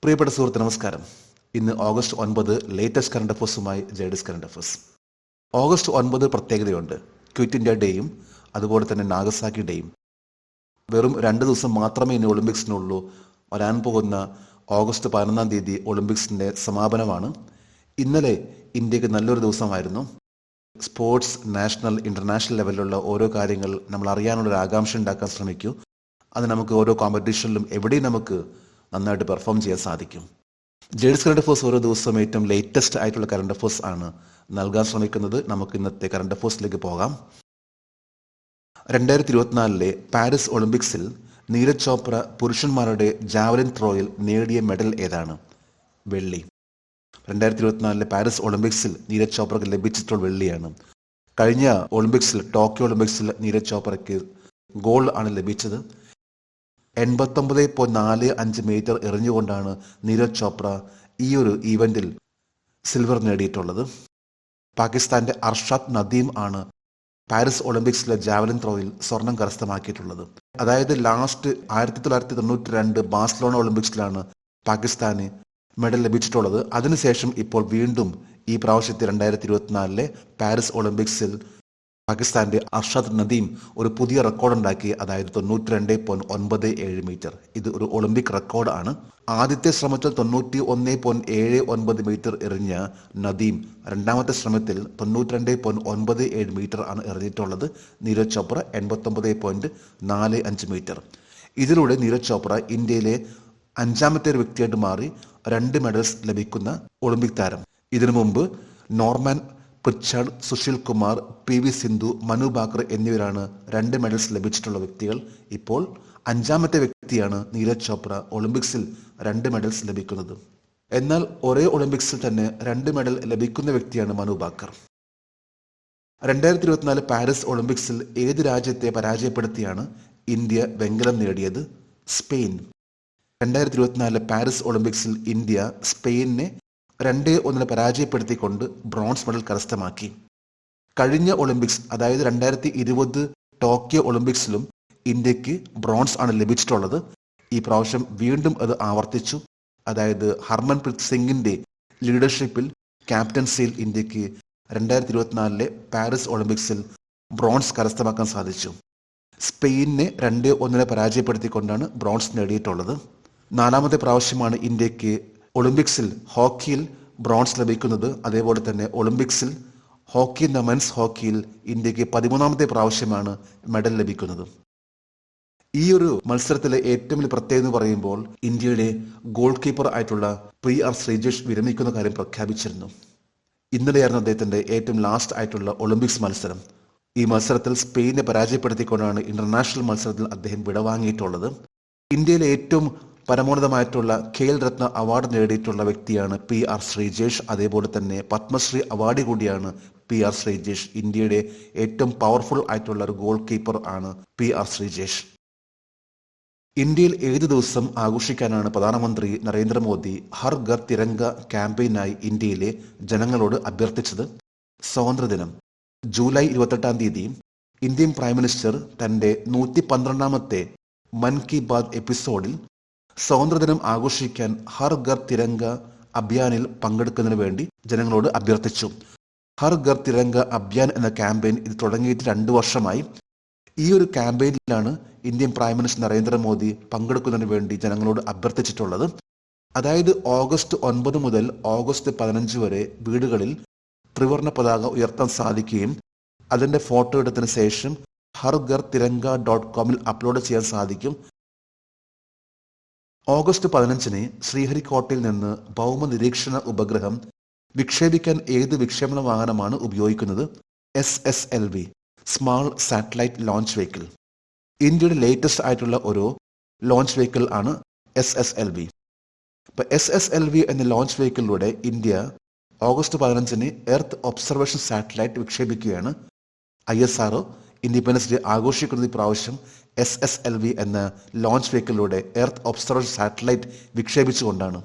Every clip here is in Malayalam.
പ്രിയപ്പെട്ട സുഹൃത്ത് നമസ്കാരം. ഇന്ന് ഓഗസ്റ്റ് 9 ലേറ്റസ്റ്റ് കറണ്ട് അഫേഴ്സുമായി ജേഡിസ് കറണ്ട് അഫേഴ്സ്. ഓഗസ്റ്റ് 9 പ്രത്യേകതയുണ്ട്. ക്വിറ്റ് ഇന്ത്യ ഡേയും അതുപോലെ തന്നെ നാഗസാക്കി ഡേയും. വെറും 2 ദിവസം മാത്രമേ ഇനി ഒളിമ്പിക്സിനുള്ളൂ. വരാൻ പോകുന്ന ഓഗസ്റ്റ് 11 തീയതി ഒളിമ്പിക്സിൻ്റെ സമാപനമാണ്. ഇന്നലെ ഇന്ത്യക്ക് നല്ലൊരു ദിവസമായിരുന്നു. സ്പോർട്സ് നാഷണൽ ഇൻ്റർനാഷണൽ ലെവലിലുള്ള ഓരോ കാര്യങ്ങൾ നമ്മൾ അറിയാനുള്ളൊരു ആകാംക്ഷ ഉണ്ടാക്കാൻ ശ്രമിക്കൂ. അത് നമുക്ക് ഓരോ കോമ്പറ്റീഷനിലും എവിടെയും നമുക്ക് നന്നായിട്ട് പെർഫോം ചെയ്യാൻ സാധിക്കും. ജേഡിസ് കറണ്ട് അഫേഴ്സ് ഓരോ ദിവസവും ഏറ്റവും ലേറ്റസ്റ്റ് ആയിട്ടുള്ള കറണ്ട് അഫേഴ്സ് ആണ് നൽകാൻ ശ്രമിക്കുന്നത്. നമുക്ക് ഇന്നത്തെ കറണ്ട് അഫേഴ്സിലേക്ക് പോകാം. 2024 പാരീസ് ഒളിമ്പിക്സിൽ നീരജ് ചോപ്ര പുരുഷന്മാരുടെ ജാവലിൻ ത്രോയിൽ നേടിയ മെഡൽ ഏതാണ്? വെള്ളി. 2024 പാരീസ് ഒളിമ്പിക്സിൽ നീരജ് ചോപ്രയ്ക്ക് ലഭിച്ചിട്ടുള്ള വെള്ളിയാണ്. കഴിഞ്ഞ ഒളിമ്പിക്സിൽ ടോക്കിയോ ഒളിമ്പിക്സിൽ നീരജ് ചോപ്രയ്ക്ക് ഗോൾഡ് ആണ് ലഭിച്ചത്. 89.45 മീറ്റർ എറിഞ്ഞുകൊണ്ടാണ് നീരജ് ചോപ്ര ഈ ഒരു ഈവന്റിൽ സിൽവർ നേടിയിട്ടുള്ളത്. പാകിസ്ഥാന്റെ അർഷാദ് നദീം ആണ് പാരീസ് ഒളിമ്പിക്സിലെ ജാവലിൻ ത്രോയിൽ സ്വർണം കരസ്ഥമാക്കിയിട്ടുള്ളത്. അതായത് ലാസ്റ്റ് 1992 ബാഴ്സലോണ ഒളിമ്പിക്സിലാണ് പാകിസ്ഥാന് മെഡൽ ലഭിച്ചിട്ടുള്ളത്. അതിനുശേഷം ഇപ്പോൾ വീണ്ടും ഈ പ്രാവശ്യത്തെ 2024 പാരീസ് ഒളിമ്പിക്സിൽ പാകിസ്ഥാന്റെ അർഷാദ് നദീം ഒരു പുതിയ റെക്കോർഡ് ഉണ്ടാക്കി. അതായത് 92.97 മീറ്റർ. ഇത് ഒരു ഒളിമ്പിക് റെക്കോർഡ് ആണ്. ആദ്യത്തെ ശ്രമത്തിൽ 91.79 മീറ്റർ എറിഞ്ഞ നദീം രണ്ടാമത്തെ ശ്രമത്തിൽ 92.97 മീറ്റർ ആണ് എറിഞ്ഞിട്ടുള്ളത്. നീരജ് ചോപ്ര 89.45 മീറ്റർ. ഇതിലൂടെ നീരജ് ചോപ്ര ഇന്ത്യയിലെ 5ാമത്തെ ഒരു വ്യക്തിയായിട്ട് മാറി 2 മെഡൽസ് ലഭിക്കുന്ന ഒളിമ്പിക് താരം. ഇതിനു മുമ്പ് Norman Pritchard, Sushil Kumar, PV Sindhu, Manu Bhaker എന്നിവരാണ് 2 മെഡൽസ് ലഭിച്ചിട്ടുള്ള വ്യക്തികൾ. ഇപ്പോൾ 5ാമത്തെ വ്യക്തിയാണ് നീരജ് ചോപ്ര ഒളിമ്പിക്സിൽ 2 മെഡൽസ് ലഭിക്കുന്നത്. എന്നാൽ ഒരേ ഒളിമ്പിക്സിൽ തന്നെ 2 മെഡൽ ലഭിക്കുന്ന വ്യക്തിയാണ് മനു ഭാക്കർ. 2024 പാരീസ് ഒളിമ്പിക്സിൽ ഏത് രാജ്യത്തെ പരാജയപ്പെടുത്തിയാണ് ഇന്ത്യ വെങ്കലം നേടിയത്? സ്പെയിൻ. 2024 പാരീസ് ഒളിമ്പിക്സിൽ ഇന്ത്യ സ്പെയിനിനെ 2-1 പരാജയപ്പെടുത്തിക്കൊണ്ട് ബ്രോൺസ് മെഡൽ കരസ്ഥമാക്കി. കഴിഞ്ഞ ഒളിമ്പിക്സ് അതായത് 2020 ടോക്കിയോ ഒളിമ്പിക്സിലും ഇന്ത്യക്ക് ബ്രോൺസ് ആണ് ലഭിച്ചിട്ടുള്ളത്. ഈ പ്രാവശ്യം വീണ്ടും അത് ആവർത്തിച്ചു. അതായത് ഹർമൻപ്രീത് സിംഗിന്റെ ലീഡർഷിപ്പിൽ ക്യാപ്റ്റൻസിയിൽ ഇന്ത്യക്ക് 2024 പാരീസ് ഒളിമ്പിക്സിൽ ബ്രോൺസ് കരസ്ഥമാക്കാൻ സാധിച്ചു. സ്പെയിനിനെ 2-1 പരാജയപ്പെടുത്തിക്കൊണ്ടാണ് ബ്രോൺസ് നേടിയിട്ടുള്ളത്. 4ാമത്തെ പ്രാവശ്യമാണ് ഇന്ത്യക്ക് ഒളിമ്പിക്സിൽ ഹോക്കിയിൽ ബ്രോൺസ് ലഭിക്കുന്നത്. അതേപോലെ തന്നെ ഒളിമ്പിക്സിൽ ഹോക്കി എന്ന മെൻസ് ഹോക്കിയിൽ ഇന്ത്യക്ക് 13ാമത്തെ പ്രാവശ്യമാണ് മെഡൽ ലഭിക്കുന്നത്. ഈ ഒരു മത്സരത്തിലെ ഏറ്റവും വലിയ പ്രത്യേകത എന്ന് പറയുമ്പോൾ ഇന്ത്യയുടെ ഗോൾ കീപ്പർ ആയിട്ടുള്ള PR ശ്രീജേഷ് വിരമിക്കുന്ന കാര്യം പ്രഖ്യാപിച്ചിരുന്നു. ഇന്നലെയായിരുന്നു അദ്ദേഹത്തിന്റെ ഏറ്റവും ലാസ്റ്റ് ആയിട്ടുള്ള ഒളിമ്പിക്സ് മത്സരം. ഈ മത്സരത്തിൽ സ്പെയിനെ പരാജയപ്പെടുത്തിക്കൊണ്ടാണ് ഇന്റർനാഷണൽ മത്സരത്തിൽ അദ്ദേഹം വിടവാങ്ങിയിട്ടുള്ളത്. ഇന്ത്യയിലെ ഏറ്റവും പരമോന്നതമായിട്ടുള്ള ഖേൽ രത്ന അവാർഡ് നേടിയിട്ടുള്ള വ്യക്തിയാണ് PR ശ്രീജേഷ്. അതേപോലെ തന്നെ പത്മശ്രീ അവാർഡ് കൂടിയാണ് PR ശ്രീജേഷ്. ഇന്ത്യയുടെ ഏറ്റവും പവർഫുൾ ആയിട്ടുള്ള ഒരു ഗോൾ കീപ്പർ ആണ് PR ശ്രീജേഷ്. ഇന്ത്യയിൽ ഏത് ദിവസം ആഘോഷിക്കാനാണ് പ്രധാനമന്ത്രി നരേന്ദ്രമോദി ഹർ ഘർ തിരംഗ ക്യാമ്പയിനായി ഇന്ത്യയിലെ ജനങ്ങളോട് അഭ്യർത്ഥിച്ചത്? സ്വാതന്ത്ര്യദിനം. ജൂലൈ 28 തീയതി ഇന്ത്യൻ പ്രൈം മിനിസ്റ്റർ തന്റെ 112ാമത്തെ മൻ കി ബാത് എപ്പിസോഡിൽ സ്വാതന്ത്ര്യദിനം ആഘോഷിക്കാൻ ഹർ ഘർ തിരംഗ അഭിയാനിൽ പങ്കെടുക്കുന്നതിന് വേണ്ടി ജനങ്ങളോട് അഭ്യർത്ഥിച്ചു. ഹർ ഘർ തിരംഗ അഭിയാൻ എന്ന ക്യാമ്പയിൻ ഇത് തുടങ്ങിയിട്ട് 2 വർഷമായി. ഈ ഒരു ക്യാമ്പയിനിലാണ് ഇന്ത്യൻ പ്രൈം മിനിസ്റ്റർ നരേന്ദ്രമോദി പങ്കെടുക്കുന്നതിന് വേണ്ടി ജനങ്ങളോട് അഭ്യർത്ഥിച്ചിട്ടുള്ളത്. അതായത് ഓഗസ്റ്റ് 9 മുതൽ ഓഗസ്റ്റ് 15 വരെ വീടുകളിൽ ത്രിവർണ്ണ പതാക ഉയർത്താൻ സാധിക്കുകയും അതിന്റെ ഫോട്ടോ എടുത്തതിന് ശേഷം harghar-tiranga.com അപ്ലോഡ് ചെയ്യാൻ സാധിക്കും. ഓഗസ്റ്റ് 15 ശ്രീഹരിക്കോട്ടയിൽ നിന്ന് ഭൗമ നിരീക്ഷണ ഉപഗ്രഹം വിക്ഷേപിക്കാൻ ഏത് വിക്ഷേപണ വാഹനമാണ് ഉപയോഗിക്കുന്നത്? SSLV, small satellite launch vehicle. ഇന്ത്യയുടെ ലേറ്റസ്റ്റ് ആയിട്ടുള്ള ഒരു ലോഞ്ച് വെഹിക്കിൾ ആണ് SSLV. ഇപ്പൊ SSLV എന്ന ലോഞ്ച് വെഹിക്കിളിലൂടെ ഇന്ത്യ ഓഗസ്റ്റ് 15 എർത്ത് ഒബ്സർവേഷൻ സാറ്റലൈറ്റ് വിക്ഷേപിക്കുകയാണ്. ISRO ഇൻഡിപെൻഡൻസ് ഡേ ആഘോഷിക്കുന്നത് ഈ പ്രാവശ്യം SSLV എന്ന ലോഞ്ച് വെഹിക്കിളിലൂടെ എർത്ത് ഒബ്സർവേഷൻ സാറ്റലൈറ്റ് വിക്ഷേപിച്ചുകൊണ്ടാണ്.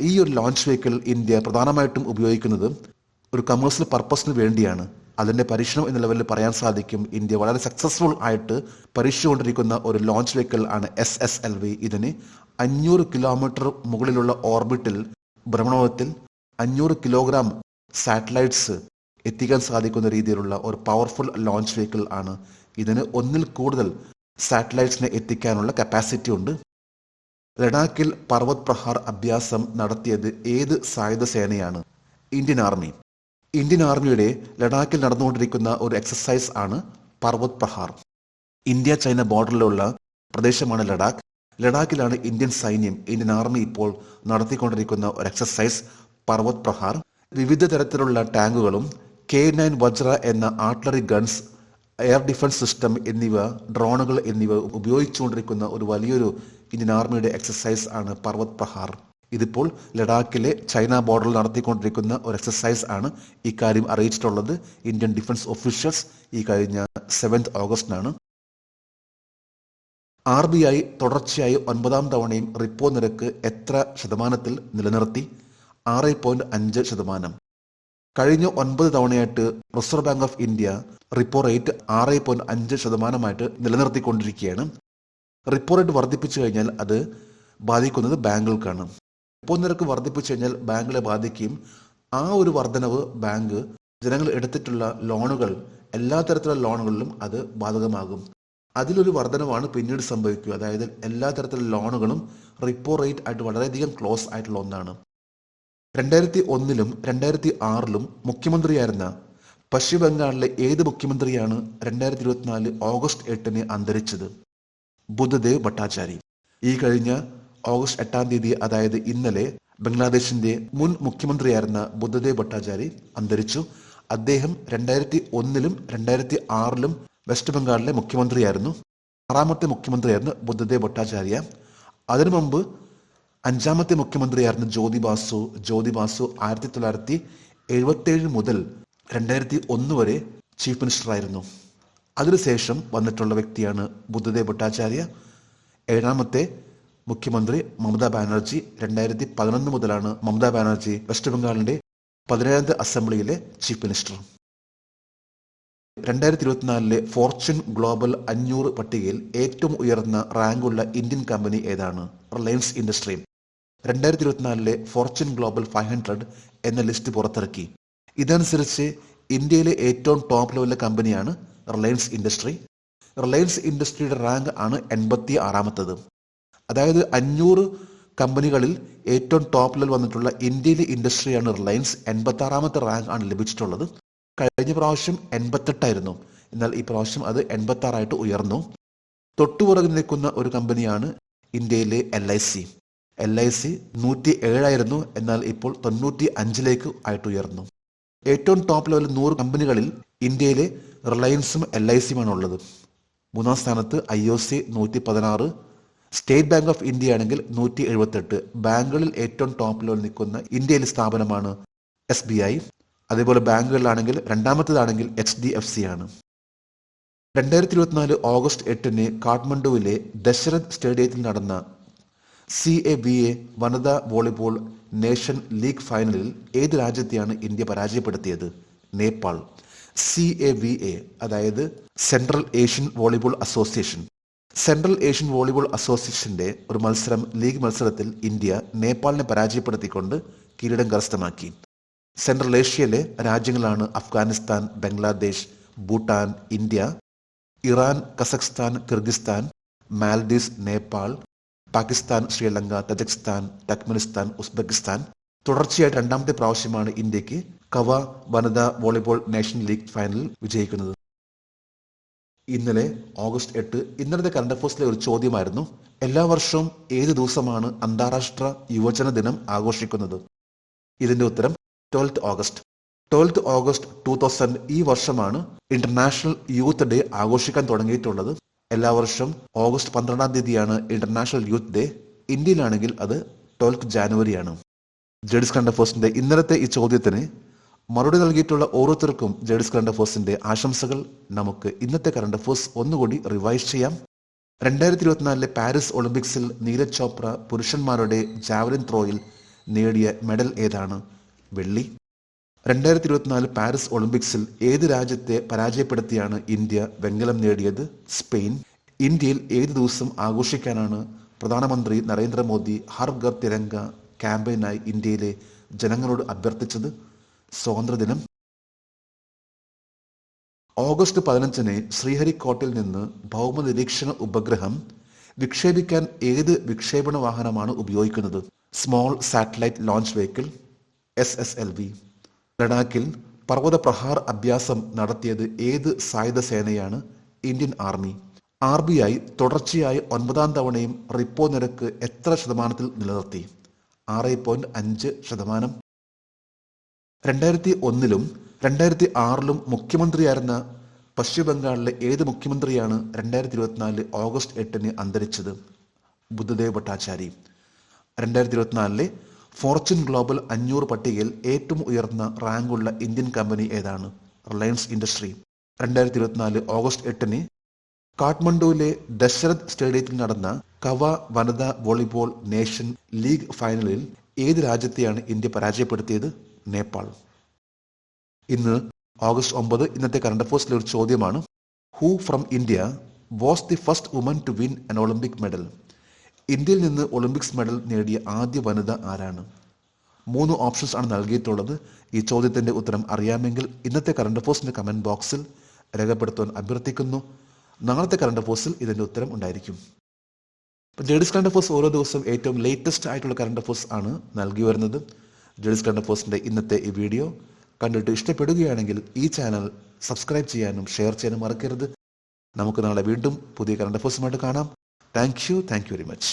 ഈ ഒരു ലോഞ്ച് വെഹിക്കിൾ ഇന്ത്യ പ്രധാനമായിട്ടും ഉപയോഗിക്കുന്നത് ഒരു കമേഴ്സ്യൽ പർപ്പസിന് വേണ്ടിയാണ്. അതിന്റെ പരീക്ഷണം എന്ന ലെവലിൽ പറയാൻ സാധിക്കും ഇന്ത്യ വളരെ സക്സസ്ഫുൾ ആയിട്ട് പരീക്ഷിച്ചുകൊണ്ടിരിക്കുന്ന ഒരു ലോഞ്ച് വെഹിക്കിൾ ആണ് SSLV. ഇതിന് 500 കിലോമീറ്റർ മുകളിലുള്ള ഓർബിറ്റിൽ ഭ്രമണപഥത്തിൽ 500 കിലോഗ്രാം സാറ്റലൈറ്റ്സ് എത്തിക്കാൻ സാധിക്കുന്ന രീതിയിലുള്ള ഒരു പവർഫുൾ ലോഞ്ച് വെഹിക്കിൾ ആണ്. ഇതിന് ഒന്നിൽ കൂടുതൽ സാറ്റലൈറ്റ്സിനെ എത്തിക്കാനുള്ള കപ്പാസിറ്റി ഉണ്ട്. ലഡാക്കിൽ പർവത് പ്രഹാർ അഭ്യാസം നടത്തിയത് ഏത് സായുധ സേനയാണ്? Indian army. ഇന്ത്യൻ ആർമിയുടെ ലഡാക്കിൽ നടന്നുകൊണ്ടിരിക്കുന്ന ഒരു എക്സസൈസ് ആണ് പർവത് പ്രഹാർ. ഇന്ത്യ ചൈന ബോർഡറിലുള്ള പ്രദേശമാണ് ലഡാക്ക്. ലഡാക്കിലാണ് ഇന്ത്യൻ സൈന്യം, ഇന്ത്യൻ ആർമി ഇപ്പോൾ നടത്തിക്കൊണ്ടിരിക്കുന്ന ഒരു എക്സസൈസ് പർവത് പ്രഹാർ. വിവിധ തരത്തിലുള്ള ടാങ്കുകളും K9 വജ്ര എന്ന artillery guns, air defence system എന്നിവ, ഡ്രോണുകൾ എന്നിവ ഉപയോഗിച്ചുകൊണ്ടിരിക്കുന്ന ഒരു വലിയൊരു ഇന്ത്യൻ ആർമിയുടെ എക്സസൈസ് ആണ് പർവത് പ്രഹാർ. ഇതിപ്പോൾ ലഡാക്കിലെ ചൈന ബോർഡറിൽ നടത്തിക്കൊണ്ടിരിക്കുന്ന ഒരു എക്സസൈസ് ആണ്. ഇക്കാര്യം അറിയിച്ചിട്ടുള്ളത് ഇന്ത്യൻ ഡിഫൻസ് ഒഫീഷ്യൽസ് ഈ കഴിഞ്ഞ 7 ഓഗസ്റ്റിനാണ്. RBI തുടർച്ചയായി 9ാം തവണയും റിപ്പോ നിരക്ക് എത്ര ശതമാനത്തിൽ നിലനിർത്തി? 6.5%. കഴിഞ്ഞ 9 തവണയായിട്ട് reserve bank of India repo rate 6.5% നിലനിർത്തിക്കൊണ്ടിരിക്കുകയാണ്. റിപ്പോ റേറ്റ് വർദ്ധിപ്പിച്ചു കഴിഞ്ഞാൽ അത് ബാധിക്കുന്നത് ബാങ്കുകൾക്കാണ്. റിപ്പോ നിരക്ക് വർദ്ധിപ്പിച്ചു കഴിഞ്ഞാൽ ബാങ്കുകളെ ബാധിക്കുകയും ആ ഒരു വർധനവ് ബാങ്ക് ജനങ്ങൾ എടുത്തിട്ടുള്ള ലോണുകൾ, എല്ലാ തരത്തിലുള്ള ലോണുകളിലും അത് ബാധകമാകും. അതിലൊരു വർധനവാണ് പിന്നീട് സംഭവിക്കുക. അതായത് എല്ലാ തരത്തിലുള്ള ലോണുകളും റിപ്പോ റേറ്റ് ആയിട്ട് വളരെയധികം ക്ലോസ് ആയിട്ടുള്ള ഒന്നാണ്. 2001ലും 2006ലും മുഖ്യമന്ത്രിയായിരുന്ന പശ്ചിമ ബംഗാളിലെ ഏത് മുഖ്യമന്ത്രിയാണ് 2024 ഓഗസ്റ്റ് 8 അന്തരിച്ചത്? ബുദ്ധദേവ് ഭട്ടാചാരി. ഈ കഴിഞ്ഞ ഓഗസ്റ്റ് 8 തീയതി, അതായത് ഇന്നലെ, ബംഗ്ലാദേശിന്റെ മുൻ മുഖ്യമന്ത്രിയായിരുന്ന ബുദ്ധദേവ് ഭട്ടാചാരി അന്തരിച്ചു. അദ്ദേഹം 2001ലും 2006ലും വെസ്റ്റ് ബംഗാളിലെ മുഖ്യമന്ത്രിയായിരുന്നു. 6ാമത്തെ മുഖ്യമന്ത്രിയായിരുന്നു ബുദ്ധദേവ് ഭട്ടാചാര്യ. അതിനു മുമ്പ് 5ാമത്തെ മുഖ്യമന്ത്രിയായിരുന്നു ജ്യോതി ബാസു. 1977 മുതൽ 2001 വരെ ചീഫ് മിനിസ്റ്റർ ആയിരുന്നു. അതിനുശേഷം വന്നിട്ടുള്ള വ്യക്തിയാണ് ബുദ്ധദേവ് ഭട്ടാചാര്യ. 7ാമത്തെ മുഖ്യമന്ത്രി മമതാ ബാനർജി. 2011 മുതലാണ് മമതാ ബാനർജി വെസ്റ്റ് ബംഗാളിന്റെ 17ാമത്തെ അസംബ്ലിയിലെ ചീഫ് മിനിസ്റ്റർ. 2024 ഫോർച്യൂൺ ഗ്ലോബൽ 500 പട്ടികയിൽ ഏറ്റവും ഉയർന്ന റാങ്കുള്ള ഇന്ത്യൻ കമ്പനി ഏതാണ്? Reliance industry. 2024 ഫോർച്യൂൺ ഗ്ലോബൽ 500 എന്ന ലിസ്റ്റ് പുറത്തിറക്കി. ഇതനുസരിച്ച് ഇന്ത്യയിലെ ഏറ്റവും ടോപ്പ് ലെവലിലെ കമ്പനിയാണ് റിലയൻസ് ഇൻഡസ്ട്രി. റിലയൻസ് ഇൻഡസ്ട്രിയുടെ റാങ്ക് ആണ് 86ാമത്തത്. അതായത് 500 കമ്പനികളിൽ ഏറ്റവും ടോപ്പ് ലെവൽ വന്നിട്ടുള്ള ഇന്ത്യയിലെ ഇൻഡസ്ട്രിയാണ് റിലയൻസ്. 86ാമത്തെ റാങ്ക് ആണ് ലഭിച്ചിട്ടുള്ളത്. കഴിഞ്ഞ പ്രാവശ്യം 88ആയിരുന്നു. എന്നാൽ ഈ പ്രാവശ്യം അത് 86ആയിട്ട് ഉയർന്നു. തൊട്ടുപുറകിൽ നിൽക്കുന്ന ഒരു കമ്പനിയാണ് ഇന്ത്യയിലെ LIC. LIC 107ആയിരുന്നു. എന്നാൽ ഇപ്പോൾ 95ലേക്ക് ആയിട്ട് ഉയർന്നു. ഏറ്റവും ടോപ്പ് ലെവൽ 100 കമ്പനികളിൽ ഇന്ത്യയിലെ റിലയൻസും LICയുമാണ് ഉള്ളത്. 3ാം സ്ഥാനത്ത് IOC 116, state bank of India ആണെങ്കിൽ 178. ബാങ്കുകളിൽ ഏറ്റവും ടോപ്പ് ലെവൽ നിൽക്കുന്ന ഇന്ത്യയിലെ സ്ഥാപനമാണ് SBI. അതേപോലെ ബാങ്കുകളിലാണെങ്കിൽ 2ാമത്തേതാണെങ്കിൽ HDFC ആണ്. 2024 ഓഗസ്റ്റ് 8 കാഠ്മണ്ഡുവിലെ ദശരഥ് സ്റ്റേഡിയത്തിൽ നടന്ന CAVA വനിതാ വോളിബോൾ നേഷൻ ലീഗ് ഫൈനലിൽ ഏത് രാജ്യത്തെയാണ് ഇന്ത്യ പരാജയപ്പെടുത്തിയത്? നേപ്പാൾ. CAVA അതായത് central Asian volleyball association. Central Asian volleyball അസോസിയേഷന്റെ ഒരു മത്സരം, ലീഗ് മത്സരത്തിൽ ഇന്ത്യ നേപ്പാളിനെ പരാജയപ്പെടുത്തിക്കൊണ്ട് കിരീടം കരസ്ഥമാക്കി. സെൻട്രൽ ഏഷ്യയിലെ രാജ്യങ്ങളാണ് Afghanistan, Bangladesh, Bhutan, India, Iran, Kazakhstan, Kyrgyzstan, Maldives, Nepal, Pakistan, Sri Lanka, Tajikistan, Turkmenistan, Uzbekistan. തുടർച്ചയായിട്ട് 2ാമത്തെ പ്രാവശ്യമാണ് ഇന്ത്യക്ക് കവ വനിതാ വോളിബോൾ നേഷൻ ലീഗ് ഫൈനലിൽ വിജയിക്കുന്നത്. ഇന്നലെ ഓഗസ്റ്റ് 8 ഇന്നലത്തെ കറണ്ട് അഫയേഴ്സിലെ ഒരു ചോദ്യമായിരുന്നു, എല്ലാ വർഷവും ഏത് ദിവസമാണ് അന്താരാഷ്ട്ര യുവജന ദിനം ആഘോഷിക്കുന്നത്? ഇതിന്റെ ഉത്തരം 12th ഓഗസ്റ്റ്. 12th ഓഗസ്റ്റ് 2000 ഈ വർഷമാണ് ഇന്റർനാഷണൽ യൂത്ത് ഡേ ആഘോഷിക്കാൻ തുടങ്ങിയിട്ടുള്ളത്. എല്ലാ വർഷവും ഓഗസ്റ്റ് 12ാം തീയതിയാണ് ഇന്റർനാഷണൽ യൂത്ത് ഡേ. ഇന്ത്യയിലാണെങ്കിൽ അത് 12th ജാനുവരിയാണ്. ജെഡിസ് കറണ്ട് അഫയേഴ്സിന്റെ ഇന്നലത്തെ ഈ ചോദ്യത്തിന് മറുപടി നൽകിയിട്ടുള്ള ഓരോരുത്തർക്കും ജെഡിസ് കറണ്ട് അഫയേഴ്സിന്റെ ആശംസകൾ. നമുക്ക് ഇന്നത്തെ കറണ്ട് അഫയേഴ്സ് ഒന്നുകൂടി റിവൈസ് ചെയ്യാം. 2024 പാരീസ് ഒളിമ്പിക്സിൽ നീരജ് ചോപ്ര പുരുഷന്മാരുടെ ജാവലിൻ ത്രോയിൽ നേടിയ മെഡൽ ഏതാണ്? വെള്ളി. 2024 പാരീസ് ഒളിമ്പിക്സിൽ ഏത് രാജ്യത്തെ പരാജയപ്പെടുത്തിയാണ് ഇന്ത്യ വെങ്കലം നേടിയത്? സ്പെയിൻ. ഇന്ത്യയിൽ ഏത് ദിവസം ആഘോഷിക്കാനാണ് പ്രധാനമന്ത്രി നരേന്ദ്രമോദി ഹർ ഘർ തിരങ്ക ക്യാമ്പയിനായി ഇന്ത്യയിലെ ജനങ്ങളോട് അഭ്യർത്ഥിച്ചത്? സ്വാതന്ത്ര്യദിനം. ഓഗസ്റ്റ് 15 ശ്രീഹരിക്കോട്ടയിൽ നിന്ന് ഭൗമ നിരീക്ഷണ ഉപഗ്രഹം വിക്ഷേപിക്കാൻ ഏത് വിക്ഷേപണ വാഹനമാണ് ഉപയോഗിക്കുന്നത്? Small satellite launch vehicle, SSLV. ലഡാക്കിൽ പർവ്വത പ്രഹാർ അഭ്യാസം നടത്തിയത് ഏത് സായുധ സേനയാണ്? Indian army. RBI തുടർച്ചയായി 9ാം തവണയും റിപ്പോ നിരക്ക് എത്ര ശതമാനത്തിൽ നിലനിർത്തി? 6.5%. 2001-ലും 2006-ലും മുഖ്യമന്ത്രിയായിരുന്ന പശ്ചിമ ബംഗാളിലെ ഏത് മുഖ്യമന്ത്രിയാണ് 2024 ഓഗസ്റ്റ് 8 അന്തരിച്ചത്? ബുദ്ധദേവ് ഭട്ടാചാരി. 2024 ഫോർച്യൂൺ ഗ്ലോബൽ 500 പട്ടികയിൽ ഏറ്റവും ഉയർന്ന റാങ്കുള്ള ഇന്ത്യൻ കമ്പനി ഏതാണ്? Reliance industry. 2024 ഓഗസ്റ്റ് 8 കാഠ്മണ്ഡുവിലെ ദശരഥ് സ്റ്റേഡിയത്തിൽ നടന്ന കവ വനിതാ വോളിബോൾ നേഷൻ ലീഗ് ഫൈനലിൽ ഏത് രാജ്യത്തെയാണ് ഇന്ത്യ പരാജയപ്പെടുത്തിയത്? നേപ്പാൾ. ഇന്ന് ഓഗസ്റ്റ് 9 ഇന്നത്തെ കറണ്ട് അഫയേഴ്സിലെ ഒരു ചോദ്യമാണ്. Who from India was the first woman to win an Olympic medal? ഇന്ത്യയിൽ നിന്ന് ഒളിമ്പിക്സ് മെഡൽ നേടിയ ആദ്യ വനിത ആരാണ്? 3 ഓപ്ഷൻസ് ആണ് നൽകിയിട്ടുള്ളത്. ഈ ചോദ്യത്തിന്റെ ഉത്തരം അറിയാമെങ്കിൽ ഇന്നത്തെ കറണ്ട് അഫയേഴ്സിന്റെ കമന്റ് ബോക്സിൽ രേഖപ്പെടുത്താൻ അഭ്യർത്ഥിക്കുന്നു. നാളത്തെ കറണ്ട് അഫയേഴ്സിൽ ഇതിന്റെ ഉത്തരം ഉണ്ടായിരിക്കും. ലേഡീസ് കറണ്ട് അഫയേഴ്സ് ഓരോ ദിവസവും ഏറ്റവും ലേറ്റസ്റ്റ് ആയിട്ടുള്ള കറണ്ട് അഫയേഴ്സ് ആണ് നൽകി വരുന്നത്. ലേഡീസ് കറണ്ട് അഫയേഴ്സിന്റെ ഇന്നത്തെ ഈ വീഡിയോ കണ്ടിട്ട് ഇഷ്ടപ്പെടുകയാണെങ്കിൽ ഈ ചാനൽ സബ്സ്ക്രൈബ് ചെയ്യാനും ഷെയർ ചെയ്യാനും മറക്കരുത്. നമുക്ക് നാളെ വീണ്ടും പുതിയ കറണ്ട് അഫയേഴ്സുമായിട്ട് കാണാം. Thank you very much.